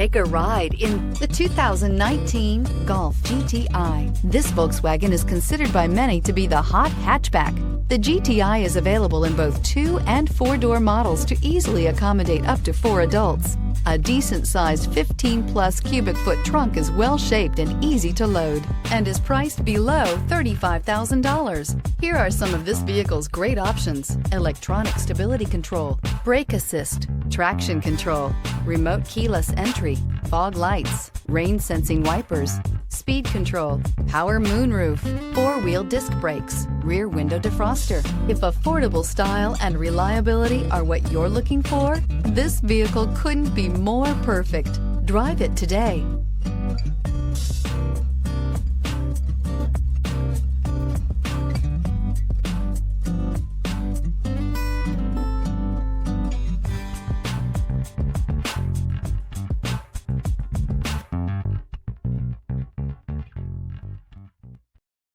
Take a ride in the 2019 Golf GTI. This Volkswagen is considered by many to be the hot hatchback. The GTI is available in both 2- and 4-door models to easily accommodate up to 4 adults. A decent-sized 15-plus cubic foot trunk is well-shaped and easy to load and is priced below $35,000. Here are some of this vehicle's great options: electronic stability control, brake assist, traction control, remote keyless entry, fog lights, rain-sensing wipers, speed control, power moonroof, 4-wheel disc brakes, rear window defroster. If affordable style and reliability are what you're looking for, this vehicle couldn't be more perfect. Drive it today.